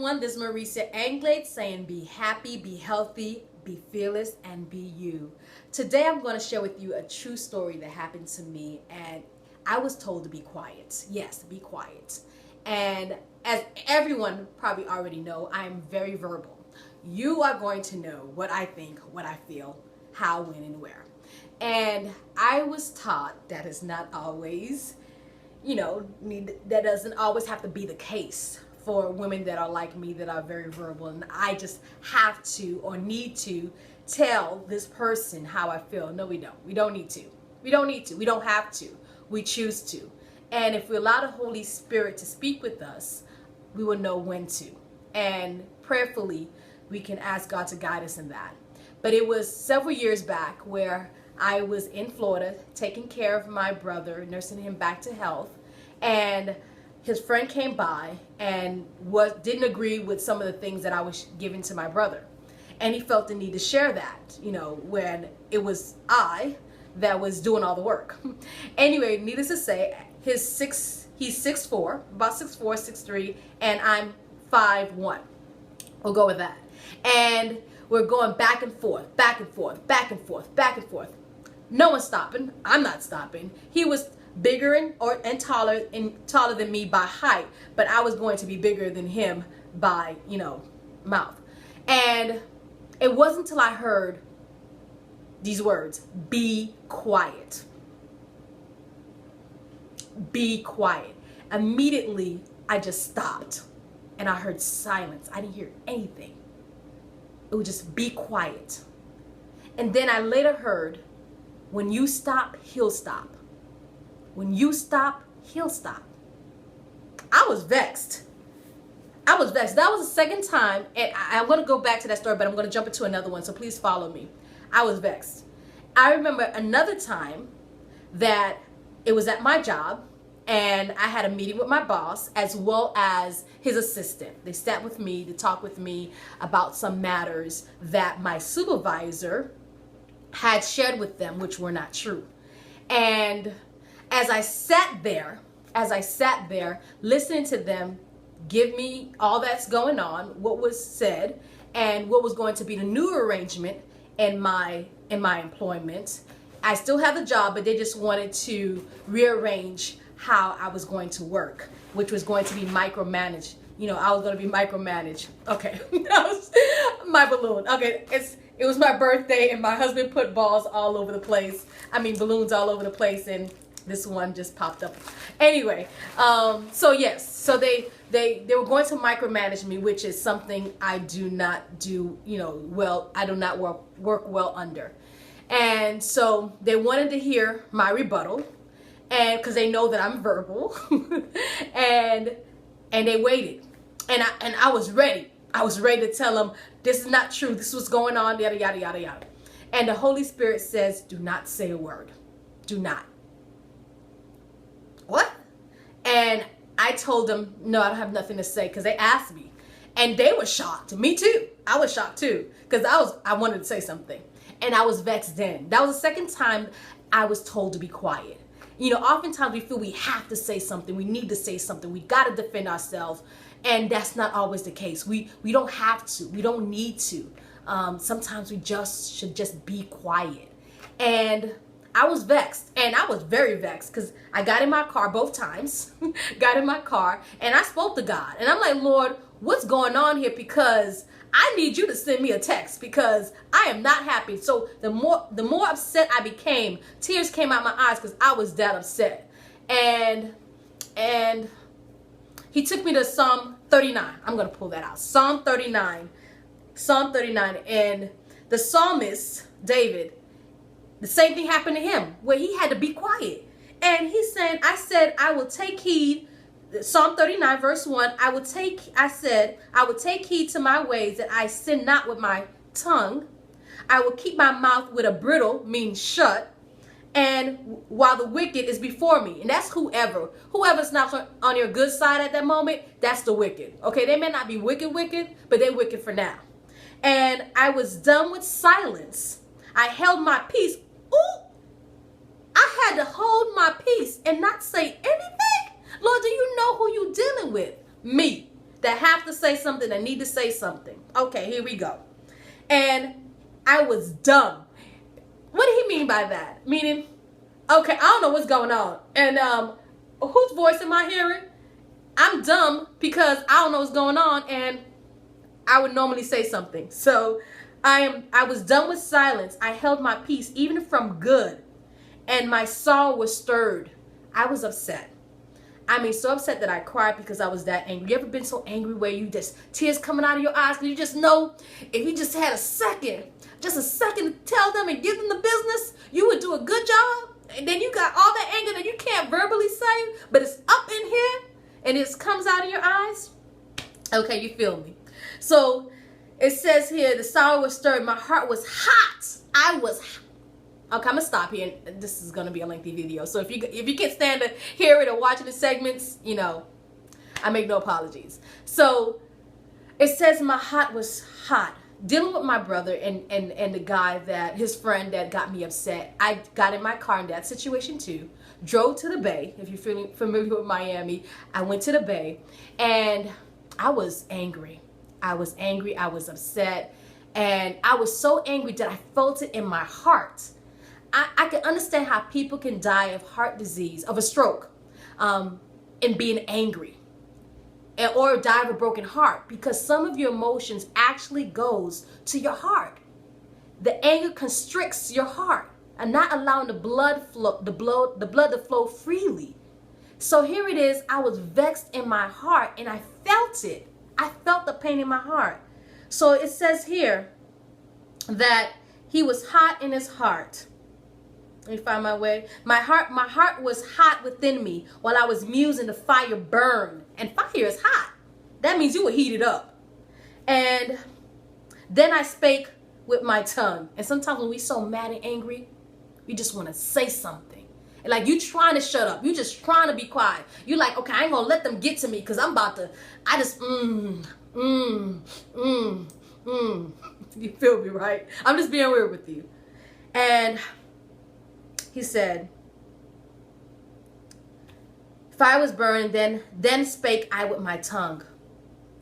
everyone. This is Marisa Anglade saying be happy, be healthy, be fearless, and be you. Today I'm going to share with you a true story that happened to me, and I was told to be quiet. Yes, be quiet. And as everyone probably already know, I'm very verbal. You are going to know what I think, what I feel, how, when, and where. And I was taught that is not always, that doesn't always have to be the case for women that are like me, that are very verbal, and I just have to or need to tell this person how I feel. No, we don't. We don't need to. We don't need to. We don't have to. We choose to. And if we allow the Holy Spirit to speak with us, we will know when to. And prayerfully, we can ask God to guide us in that. But it was several years back where I was in Florida taking care of my brother, nursing him back to health, and his friend came by and didn't agree with some of the things that I was giving to my brother. And he felt the need to share that, when it was I that was doing all the work. Anyway, needless to say, he's 6'4", about 6'4", 6'3", and I'm 5'1". We'll go with that. And we're going back and forth, back and forth, back and forth, back and forth. No one's stopping. I'm not stopping. He was bigger and taller than me by height, but I was going to be bigger than him by, mouth. And it wasn't until I heard these words, be quiet. Be quiet. Immediately, I just stopped and I heard silence. I didn't hear anything. It would just be quiet. And then I later heard, when you stop, he'll stop. When you stop, he'll stop. I was vexed. That was the second time, and I'm going to go back to that story, but I'm going to jump into another one, so please follow me. I was vexed. I remember another time that it was at my job, and I had a meeting with my boss as well as his assistant. They sat with me to talk with me about some matters that my supervisor had shared with them, which were not true. And as I sat there listening to them give me all that's going on, what was said, and what was going to be the new arrangement in my employment. I still have the job, but they just wanted to rearrange how I was going to work, which was going to be micromanaged. I was going to be micromanaged. Okay, that was my balloon. Okay, it was my birthday, and my husband put balls all over the place. Balloons all over the place, and this one just popped up. Anyway, so they were going to micromanage me, which is something I do not do, well. I do not work well under. And so they wanted to hear my rebuttal, and because they know that I'm verbal, and they waited, and I was ready. I was ready to tell them this is not true. This was going on, yada yada yada yada. And the Holy Spirit says, do not say a word. Do not. What? And I told them, no, I don't have nothing to say, because they asked me. And they were shocked. Me too. I was shocked too, because I wanted to say something. And I was vexed then. That was the second time I was told to be quiet. Oftentimes we feel we have to say something. We need to say something. We got to defend ourselves. And that's not always the case. We don't have to. We don't need to. Sometimes we should just be quiet. And I was vexed, and I was very vexed, because I got in my car both times, and I spoke to God. And I'm like, Lord, what's going on here? Because I need you to send me a text, because I am not happy. So the more upset I became, tears came out my eyes, because I was that upset. And he took me to Psalm 39. I'm going to pull that out. Psalm 39. And the psalmist, David, the same thing happened to him, where he had to be quiet. And he's saying, I will take heed. Psalm 39 verse 1, I will take heed to my ways, that I sin not with my tongue. I will keep my mouth with a bridle, means shut, and while the wicked is before me. And that's whoever's not on your good side at that moment, that's the wicked. Okay, they may not be wicked, but they're wicked for now. And I was done with silence. I held my peace. Ooh, I had to hold my peace and not say anything. Lord, do you know who you dealing with? Me. that have to say something, that need to say something. Okay, here we go. And I was dumb. What did he mean by that? Meaning, okay, I don't know what's going on. And whose voice am I hearing? I'm dumb because I don't know what's going on, and I would normally say something. So I was done with silence. I held my peace, even from good, and my soul was stirred. I was upset. I mean, so upset that I cried because I was that angry. You ever been so angry where you just, tears coming out of your eyes, because you just know if you just had just a second to tell them and give them the business, you would do a good job? And then you got all that anger that you can't verbally say, but it's up in here and it comes out of your eyes? Okay, you feel me. So it says here, the sorrow was stirred. My heart was hot. I was hot. Okay, I'm gonna stop here. This is gonna be a lengthy video, so if you can't stand to hear it or watching the segments, you know, I make no apologies. So it says my heart was hot. Dealing with my brother and the guy that, his friend that got me upset. I got in my car in that situation too. Drove to the Bay. If you're feeling familiar with Miami, I went to the Bay and I was angry. I was angry. I was upset, and I was so angry that I felt it in my heart. I can understand how people can die of heart disease, of a stroke, and being angry, or die of a broken heart, because some of your emotions actually goes to your heart. The anger constricts your heart and not allowing the blood to flow freely. So here it is. I was vexed in my heart, and I felt it. I felt the pain in my heart. So it says here that he was hot in his heart. Let me find my way. My heart was hot within me while I was musing. The fire burned. And fire is hot. That means you were heated up. And then I spake with my tongue. And sometimes when we so mad and angry, we just want to say something. And like, you trying to shut up. You just trying to be quiet. You like, okay, I ain't gonna let them get to me because I'm about to, You feel me, right? I'm just being weird with you. And he said, fire was burned, then spake I with my tongue.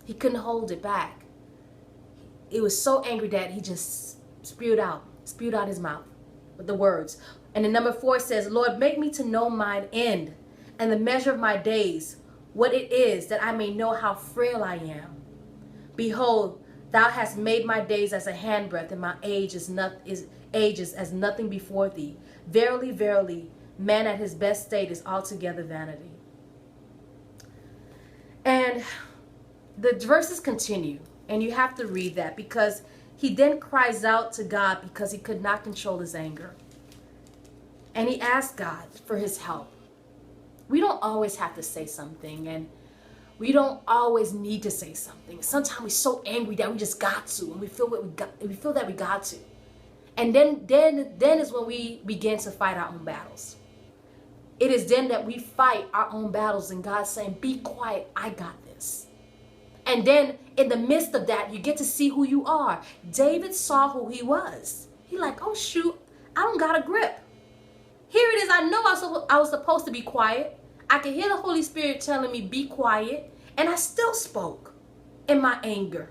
He couldn't hold it back. It was so angry that he just spewed out his mouth with the words. And the number 4 says, Lord, make me to know mine end and the measure of my days, what it is, that I may know how frail I am. Behold, thou hast made my days as a handbreadth, and my age is as nothing before thee. Verily, verily, man at his best state is altogether vanity. And the verses continue, and you have to read that, because he then cries out to God because he could not control his anger. And he asked God for his help. We don't always have to say something, and we don't always need to say something. Sometimes we're so angry that we just got to, and we feel that we got to. And then is when we begin to fight our own battles. It is then that we fight our own battles, and God's saying, be quiet, I got this. And then in the midst of that, you get to see who you are. David saw who he was. He like, oh shoot, I don't got a grip. Here it is. I know I was supposed to be quiet. I could hear the Holy Spirit telling me, be quiet. And I still spoke in my anger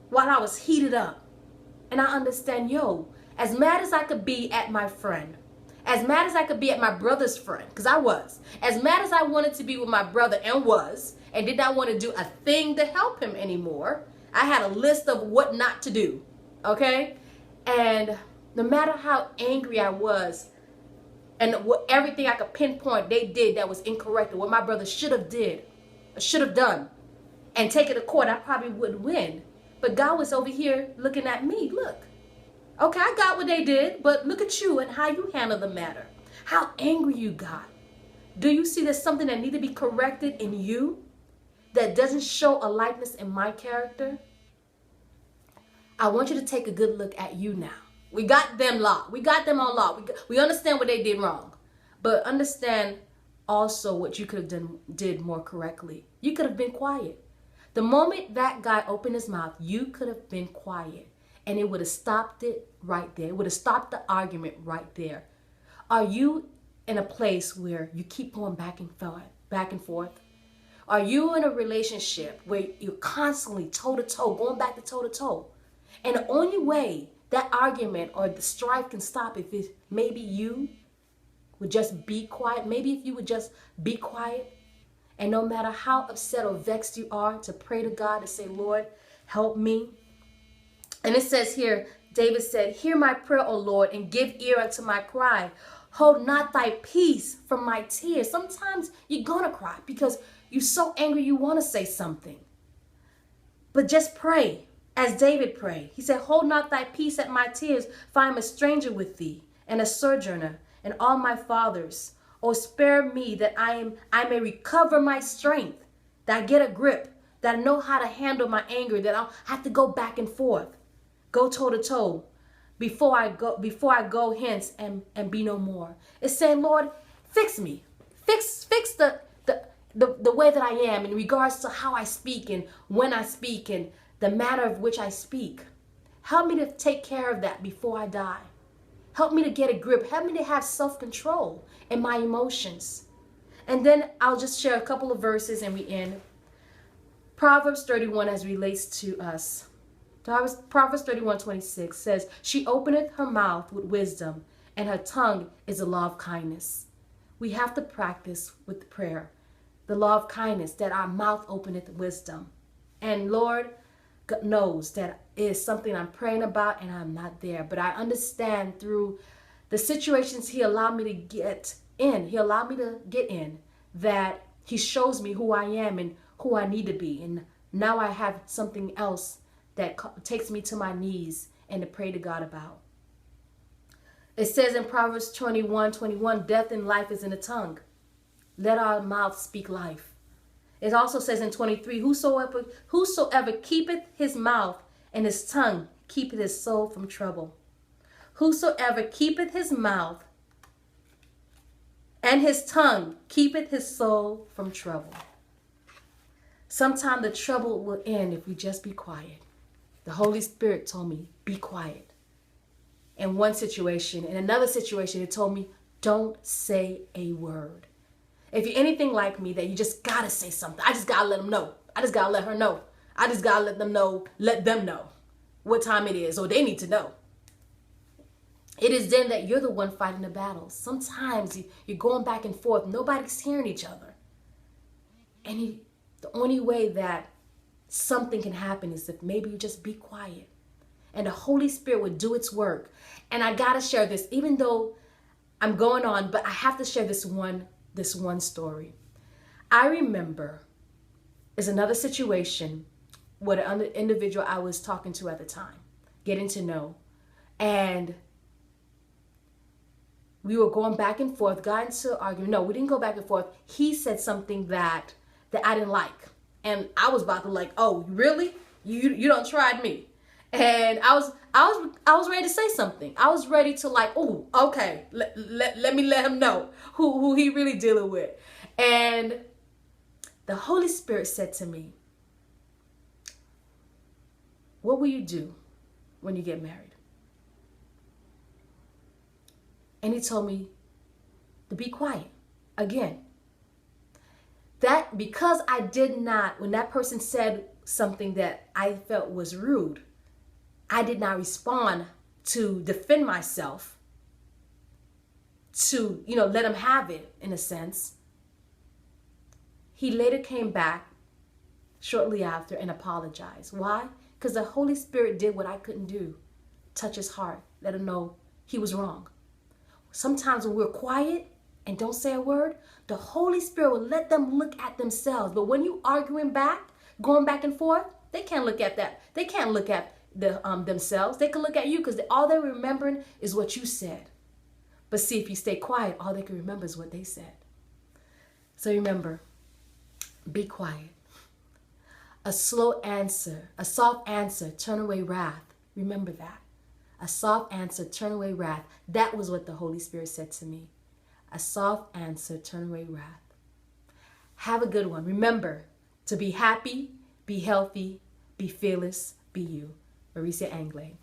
while I was heated up. And I understand, as mad as I could be at my friend, as mad as I could be at my brother's friend, because I was, as mad as I wanted to be with my brother and did not want to do a thing to help him anymore, I had a list of what not to do, okay? And no matter how angry I was, and everything I could pinpoint they did that was incorrect, or what my brother should have done, and take it to court, I probably wouldn't win. But God was over here looking at me. Look, okay, I got what they did, but look at you and how you handle the matter. How angry you got. Do you see there's something that needs to be corrected in you that doesn't show a likeness in my character? I want you to take a good look at you now. We got them locked. We got them on lock. We understand what they did wrong. But understand also what you could have did more correctly. You could have been quiet. The moment that guy opened his mouth, you could have been quiet. And it would have stopped it right there. It would have stopped the argument right there. Are you in a place where you keep going back and forth? Are you in a relationship where you're constantly toe to toe, going back to toe to toe? And the only way that argument or the strife can stop if it maybe you would just be quiet. Maybe if you would just be quiet, and no matter how upset or vexed you are, to pray to God and say, Lord, help me. And it says here, David said, hear my prayer, O Lord, and give ear unto my cry. Hold not thy peace from my tears. Sometimes you're going to cry because you're so angry you want to say something. But just pray as David prayed. He said, hold not thy peace at my tears, for I am a stranger with thee and a sojourner in all my fathers. O spare me that I may recover my strength, that I get a grip, that I know how to handle my anger, that I don't have to go back and forth, go toe to toe before I go hence and be no more. It's saying, Lord, fix me. Fix the way that I am in regards to how I speak and when I speak and the manner of which I speak. Help me to take care of that before I die. Help me to get a grip. Help me to have self-control in my emotions. And then I'll just share a couple of verses and we end. Proverbs 31 as relates to us. Proverbs 31:26 says, she openeth her mouth with wisdom, and her tongue is a law of kindness. We have to practice with prayer the law of kindness, that our mouth openeth wisdom. And Lord God knows that is something I'm praying about and I'm not there. But I understand through the situations he allowed me to get in, that he shows me who I am and who I need to be. And now I have something else that takes me to my knees and to pray to God about. It says in Proverbs 21:21, death and life is in the tongue. Let our mouth speak life. It also says in 23, whosoever keepeth his mouth and his tongue keepeth his soul from trouble. Whosoever keepeth his mouth and his tongue keepeth his soul from trouble. Sometime the trouble will end if we just be quiet. The Holy Spirit told me, be quiet. In one situation, in another situation, it told me, don't say a word. If you're anything like me, that you just gotta say something. I just gotta let them know. I just gotta let her know. I just gotta let them know what time it is, or they need to know. It is then that you're the one fighting the battles. Sometimes you're going back and forth. Nobody's hearing each other. And the only way that something can happen is if maybe you just be quiet. And the Holy Spirit would do its work. And I gotta share this, even though I'm going on, but I have to share this one story. I remember is another situation with an individual I was talking to at the time, getting to know. And we were going back and forth, got into argument. No, we didn't go back and forth. He said something that I didn't like. And I was about to like, oh, really? You don't tried me. And I was ready to say something. I was ready to like, oh, okay, let me let him know who he really dealing with. And the Holy Spirit said to me, what will you do when you get married? And he told me to be quiet again. That because I did not, when that person said something that I felt was rude, I did not respond to defend myself, to, let him have it in a sense. He later came back shortly after and apologized. Why? Because the Holy Spirit did what I couldn't do. Touch his heart, let him know he was wrong. Sometimes when we're quiet and don't say a word, the Holy Spirit will let them look at themselves. But when you arguing back, going back and forth, they can't look at that. They can't look at themselves. They can look at you because all they're remembering is what you said. But see, if you stay quiet, all they can remember is what they said. So remember, be quiet. A soft answer, turn away wrath. Remember that. A soft answer, turn away wrath. That was what the Holy Spirit said to me. A soft answer, turn away wrath. Have a good one. Remember to be happy, be healthy, be fearless, be you. Maricia Anglais.